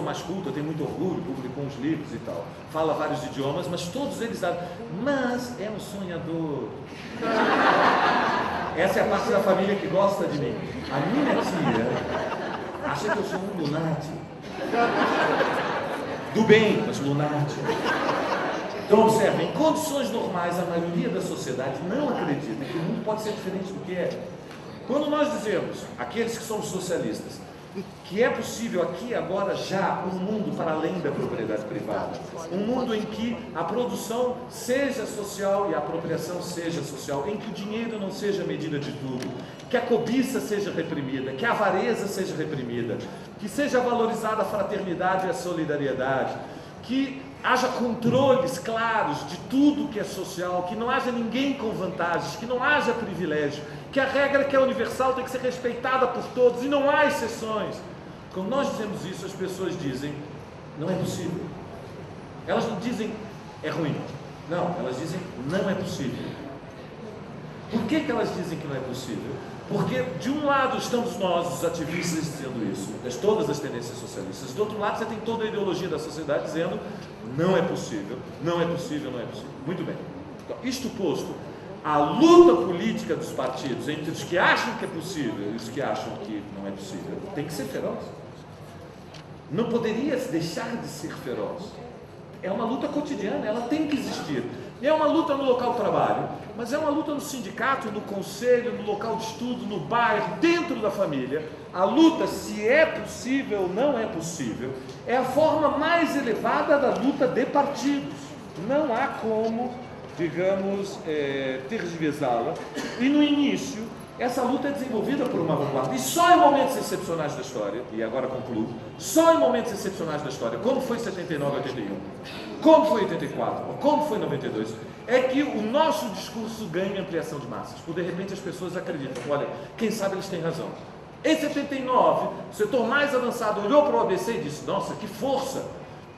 pessoa mais culta, tem muito orgulho, publicou uns livros e tal, fala vários idiomas, mas todos eles sabem, mas é um sonhador. Essa é a parte da família que gosta de mim. A minha tia acha que eu sou um lunático. Do bem, mas lunático. Então, observem, em condições normais, a maioria da sociedade não acredita que o mundo pode ser diferente do que é. Quando nós dizemos, aqueles que somos socialistas, que é possível aqui agora já um mundo para além da propriedade privada, um mundo em que a produção seja social e a apropriação seja social, em que o dinheiro não seja medida de tudo, que a cobiça seja reprimida, que a avareza seja reprimida, que seja valorizada a fraternidade e a solidariedade, que haja controles claros de tudo que é social, que não haja ninguém com vantagens, que não haja privilégio, que a regra que é universal tem que ser respeitada por todos e não há exceções. Quando nós dizemos isso, as pessoas dizem, não é possível. Elas não dizem, é ruim. Não, elas dizem, não é possível. Por que elas dizem que não é possível? Porque de um lado estamos nós, os ativistas, dizendo isso, todas as tendências socialistas. Do outro lado você tem toda a ideologia da sociedade dizendo, não é possível, não é possível, não é possível. Muito bem. Então, isto posto, a luta política dos partidos entre os que acham que é possível e os que acham que não é possível tem que ser feroz. Não poderia deixar de ser feroz. É uma luta cotidiana, ela tem que existir. É uma luta no local de trabalho, mas é uma luta no sindicato, no conselho, no local de estudo, no bairro, dentro da família. A luta, se é possível ou não é possível, é a forma mais elevada da luta de partidos. Não há como, digamos, tergiversá-la. E no início, essa luta é desenvolvida por uma vanguarda. E só em momentos excepcionais da história, e agora concluo, só em momentos excepcionais da história, como foi em 79, 81, como foi em 84, ou como foi em 92, é que o nosso discurso ganha ampliação de massas. Por de repente as pessoas acreditam, olha, quem sabe eles têm razão. Em 79, o setor mais avançado olhou para o ABC e disse, nossa, que força,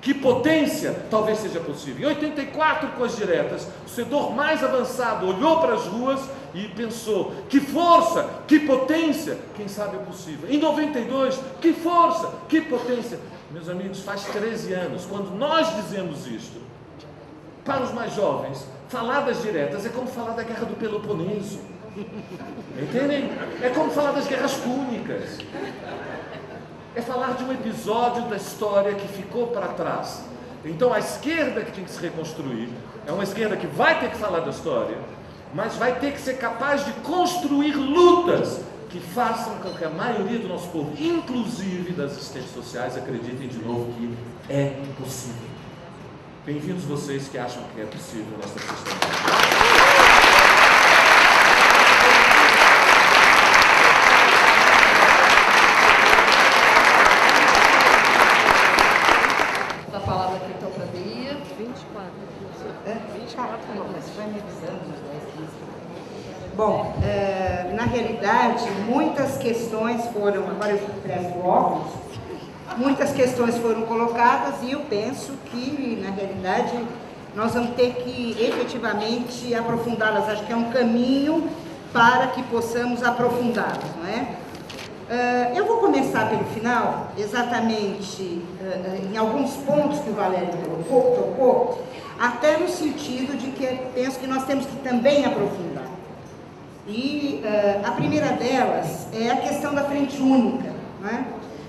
que potência, talvez seja possível. Em 84, com as diretas, o setor mais avançado olhou para as ruas e pensou, que força, que potência, quem sabe é possível. Em 92, que força, que potência. Meus amigos, faz 13 anos, quando nós dizemos isto, para os mais jovens, falar das diretas é como falar da Guerra do Peloponeso. Entendem? É como falar das guerras púnicas. É falar de um episódio da história que ficou para trás. Então a esquerda que tem que se reconstruir é uma esquerda que vai ter que falar da história, mas vai ter que ser capaz de construir lutas que façam com que a maioria do nosso povo, inclusive das assistentes sociais, acreditem de novo que é possível. Bem-vindos vocês que acham que é possível nesta questão. Bom, na realidade, muitas questões foram, agora eu presto óculos, muitas questões foram colocadas e eu penso que, na realidade, nós vamos ter que efetivamente aprofundá-las. Acho que é um caminho para que possamos aprofundá-las, não é? Eu vou começar pelo final, exatamente em alguns pontos que o Valério tocou, até no sentido de que penso que nós temos que também aprofundar. E a primeira delas é a questão da frente única, né?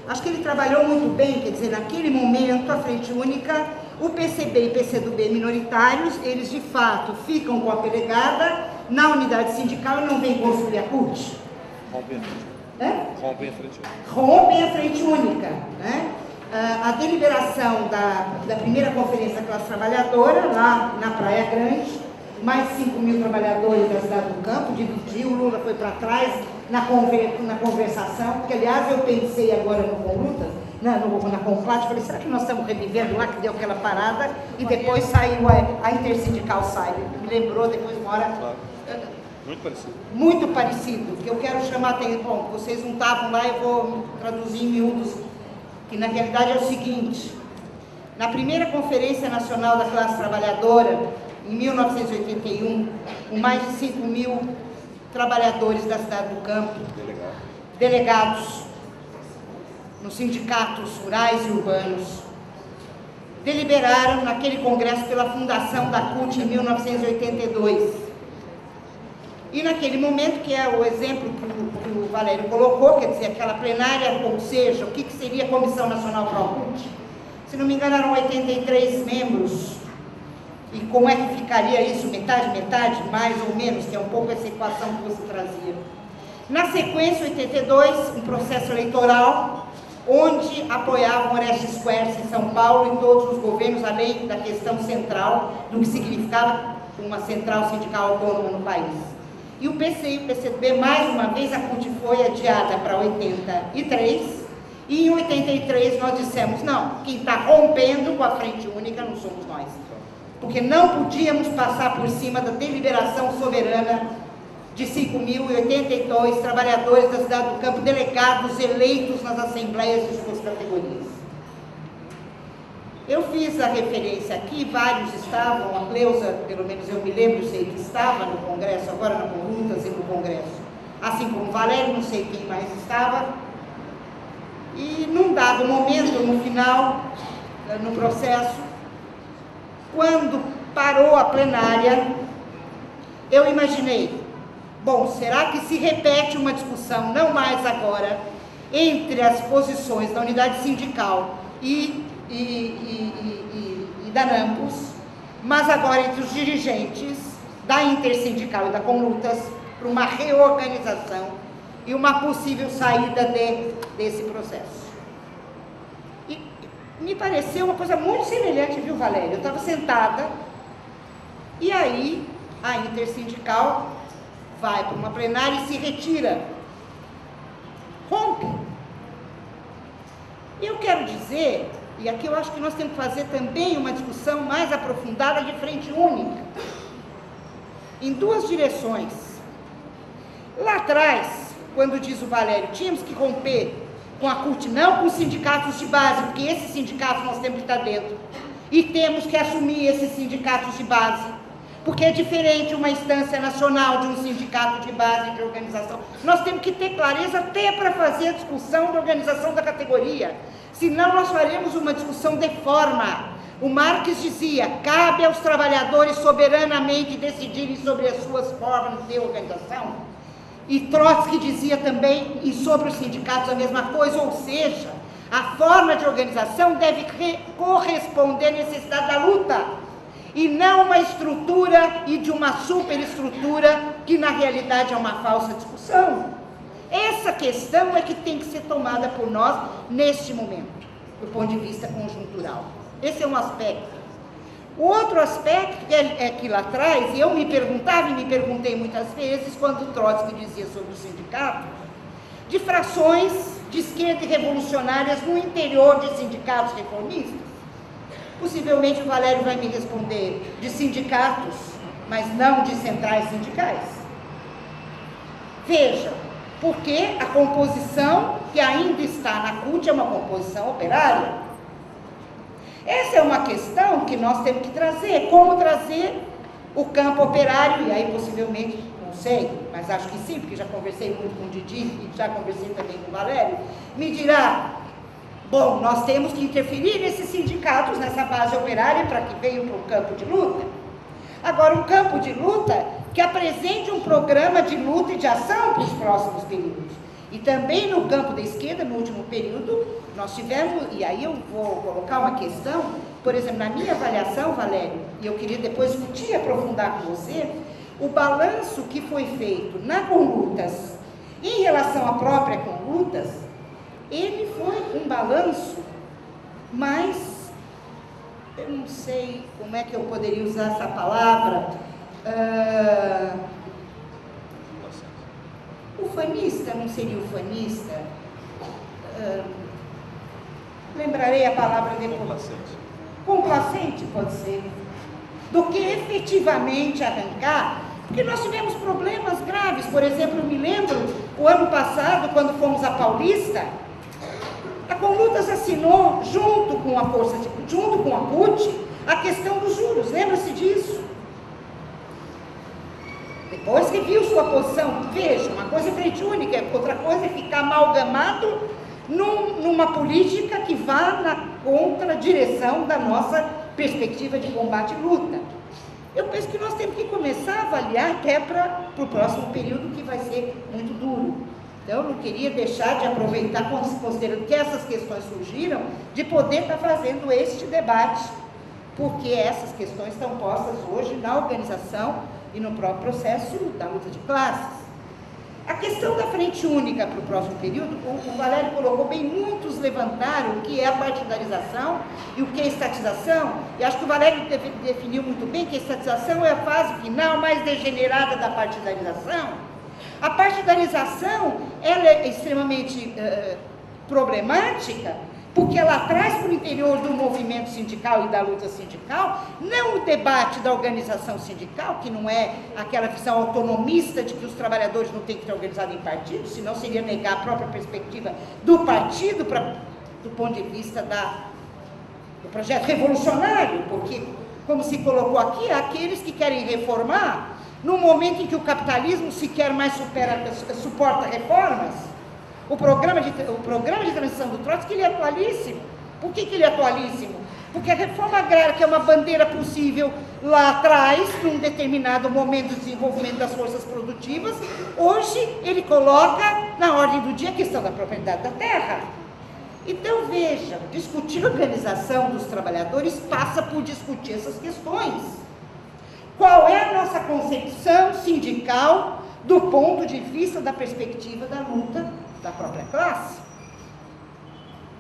Acho que ele trabalhou muito bem, quer dizer, naquele momento a frente única, o PCB e PCdoB minoritários, eles de fato ficam com a delegada na unidade sindical e não vêm construir a CUT. Rompem a frente única. Rompem a frente única, né? A deliberação da primeira conferência da classe trabalhadora, lá na Praia Grande, mais de 5.000 trabalhadores da cidade do Campo, dividiu, o Lula foi para trás na conversação, porque aliás eu pensei agora no Conluta, na Conflat, falei, será que nós estamos revivendo lá, que deu aquela parada, e depois saiu a intersindical sai, me lembrou depois uma hora... Muito parecido. Muito parecido, que eu quero chamar a atenção, bom, vocês não estavam lá, eu vou traduzir em miúdos, que na realidade é o seguinte, na primeira Conferência Nacional da Classe Trabalhadora, em 1981, com mais de 5.000 trabalhadores da cidade do Campo, delegados, nos sindicatos rurais e urbanos, deliberaram naquele congresso pela fundação da CUT em 1982. E naquele momento, que é o exemplo que o Valério colocou, quer dizer, aquela plenária, ou seja, o que seria a Comissão Nacional para a CUT? Se não me engano, eram 83 membros. E como é que ficaria isso? Metade, metade? Mais ou menos, que é um pouco essa equação que você trazia. Na sequência, 82, um processo eleitoral, onde apoiavam Orestes Quercia em São Paulo e todos os governos, além da questão central, do que significava uma central sindical autônoma no país. E o PC e o PCdoB, mais uma vez, a CUT foi adiada para 83, e em 83 nós dissemos, não, quem está rompendo com a Frente Única não somos nós, porque não podíamos passar por cima da deliberação soberana de 5.082 trabalhadores da cidade do Campo, delegados eleitos nas assembleias de suas categorias. Eu fiz a referência aqui, vários estavam, a Cleusa, pelo menos eu me lembro, sei que estava no Congresso, agora na Conlutas e no Congresso, assim como Valério, não sei quem mais estava, e num dado momento, no final, no processo, quando parou a plenária, eu imaginei, bom, será que se repete uma discussão, não mais agora, entre as posições da unidade sindical e da NAMPUS, mas agora entre os dirigentes da Intersindical e da Conlutas, para uma reorganização e uma possível saída desse processo. E me pareceu uma coisa muito semelhante, viu, Valério? Eu estava sentada, e aí a Intersindical vai para uma plenária e se retira, rompe. Eu quero dizer, e aqui eu acho que nós temos que fazer também uma discussão mais aprofundada de frente única, em duas direções. Lá atrás, quando diz o Valério, tínhamos que romper com a CUT, não com os sindicatos de base, porque esses sindicatos nós temos que estar dentro, e temos que assumir esses sindicatos de base, porque é diferente uma instância nacional de um sindicato de base de organização. Nós temos que ter clareza até para fazer a discussão da organização da categoria, senão nós faremos uma discussão de forma. O Marx dizia, cabe aos trabalhadores soberanamente decidirem sobre as suas formas de organização, e Trotsky dizia também, e sobre os sindicatos a mesma coisa, ou seja, a forma de organização deve corresponder à necessidade da luta, e não uma estrutura e de uma superestrutura que na realidade é uma falsa discussão. Essa questão é que tem que ser tomada por nós neste momento, do ponto de vista conjuntural. Esse é um aspecto. O outro aspecto é que lá atrás, eu me perguntava e me perguntei muitas vezes, quando Trotsky dizia sobre os sindicatos, de frações de esquerda e revolucionárias no interior de sindicatos reformistas. Possivelmente o Valério vai me responder de sindicatos, mas não de centrais sindicais. Veja, porque a composição que ainda está na CUT é uma composição operária. Essa é uma questão que nós temos que trazer, como trazer o campo operário, e aí possivelmente, não sei, mas acho que sim, porque já conversei muito com o Didi e já conversei também com o Valério, me dirá, bom, nós temos que interferir nesses sindicatos, nessa base operária, para que venham para o campo de luta. Agora, um campo de luta que apresente um programa de luta e de ação para os próximos períodos. E também no campo da esquerda, no último período, nós tivemos, e aí eu vou colocar uma questão, por exemplo, na minha avaliação, Valério, e eu queria depois discutir e aprofundar com você, o balanço que foi feito na Conlutas, em relação à própria Conlutas, ele foi um balanço mais, eu não sei como é que eu poderia usar essa palavra, ufanista, não seria ufanista? Lembrarei a palavra depois. Complacente. Complacente, pode ser. Do que efetivamente arrancar, porque nós tivemos problemas graves. Por exemplo, eu me lembro, o ano passado, quando fomos a Paulista, a Conlutas assinou, junto com a CUT, a questão dos juros. Lembra-se disso? Depois que viu sua posição, veja, uma coisa é frente única, outra coisa é ficar amalgamado numa política que vá na contradireção da nossa perspectiva de combate e luta. Eu penso que nós temos que começar a avaliar até para o próximo período, que vai ser muito duro. Então, eu não queria deixar de aproveitar, considerando que essas questões surgiram, de poder estar fazendo este debate, porque essas questões estão postas hoje na organização e no próprio processo da luta de classes. A questão da frente única para o próximo período, o Valério colocou bem, muitos levantaram o que é a partidarização e o que é a estatização, e acho que o Valério definiu muito bem que a estatização é a fase final mais degenerada da partidarização. A partidarização, ela é extremamente problemática, porque ela traz para o interior do movimento sindical e da luta sindical, não o debate da organização sindical, que não é aquela visão autonomista de que os trabalhadores não têm que estar organizados em partidos, senão seria negar a própria perspectiva do partido do ponto de vista do projeto revolucionário, porque, como se colocou aqui, aqueles que querem reformar, no momento em que o capitalismo sequer mais suporta reformas. O programa de transição do Trotsky, ele é atualíssimo. Por que ele é atualíssimo? Porque a reforma agrária, que é uma bandeira possível lá atrás, num determinado momento do desenvolvimento das forças produtivas, hoje ele coloca na ordem do dia a questão da propriedade da terra. Então, vejam, discutir a organização dos trabalhadores passa por discutir essas questões. Qual é a nossa concepção sindical do ponto de vista da perspectiva da luta da própria classe?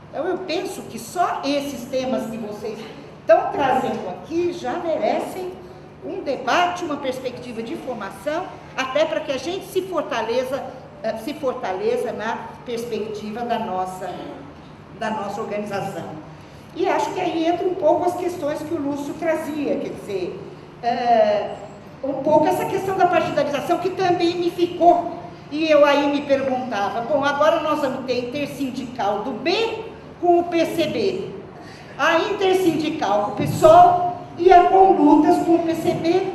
Então, eu penso que só esses temas que vocês estão trazendo aqui já merecem um debate, uma perspectiva de formação, até para que a gente se fortaleça na perspectiva da nossa organização. E acho que aí entra um pouco as questões que o Lúcio trazia, quer dizer, um pouco essa questão da partidarização, que também me ficou. E eu aí me perguntava, bom, agora nós vamos ter intersindical do B com o PCB, a intersindical com o PSOL, e a conlutas com o PCB,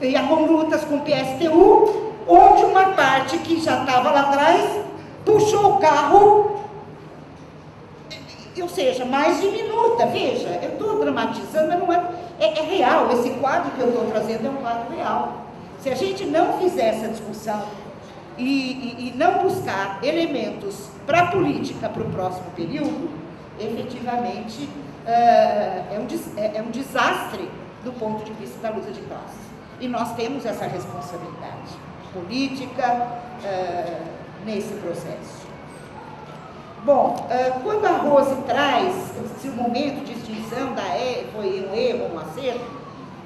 e a conlutas com o PSTU, onde uma parte que já estava lá atrás puxou o carro, ou seja, mais diminuta. Veja, eu estou dramatizando, mas não é real. Esse quadro que eu estou trazendo é um quadro real. Se a gente não fizer essa discussão e não buscar elementos para a política para o próximo período, efetivamente é um desastre do ponto de vista da luta de classes. E nós temos essa responsabilidade política nesse processo. Bom, quando a Rose traz se o momento de extinção foi um erro, um acerto,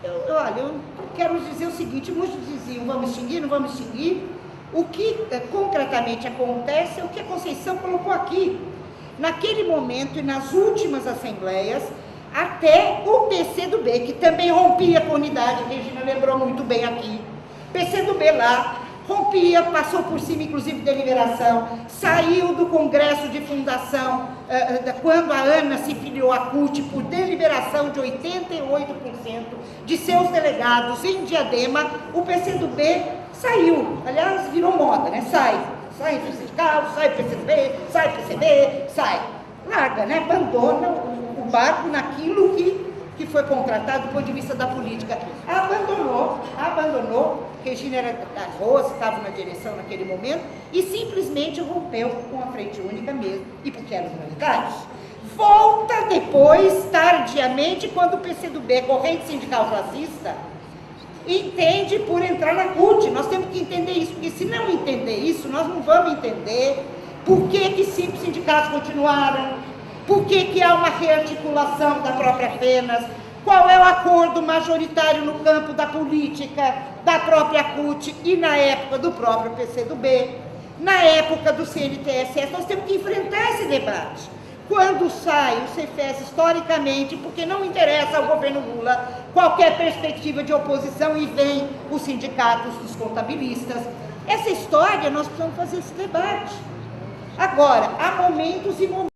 eu quero dizer o seguinte: muitos diziam, vamos extinguir, não vamos extinguir. O que concretamente acontece é o que a Conceição colocou aqui. Naquele momento e nas últimas assembleias, até o PCdoB, que também rompia com a unidade, a Regina lembrou muito bem aqui, PCdoB lá, rompia, passou por cima, inclusive, de deliberação, saiu do Congresso de Fundação, quando a Ana se filiou à CUT, por deliberação de 88% de seus delegados em Diadema, o PCdoB saiu, aliás, virou moda, né? Sai do sindical, sai do PCdoB, sai do PCB, sai. Larga, né? Abandona o barco naquilo que foi contratado do ponto de vista da política. Abandonou, Regina Rose estava na direção naquele momento, e simplesmente rompeu com a frente única mesmo, e porque eram minoritários. Volta depois, tardiamente, quando o PCdoB, corrente sindical classista, entende por entrar na CUT. Nós temos que entender isso, porque se não entender isso, nós não vamos entender por que 5 sindicatos continuaram, por que há uma rearticulação da própria FENAS, qual é o acordo majoritário no campo da política, da própria CUT e na época do próprio PCdoB, na época do CNTS. Nós temos que enfrentar esse debate. Quando sai o Cefes, historicamente, porque não interessa ao governo Lula qualquer perspectiva de oposição, e vem os sindicatos dos contabilistas. Essa história, nós precisamos fazer esse debate. Agora, há momentos e momentos.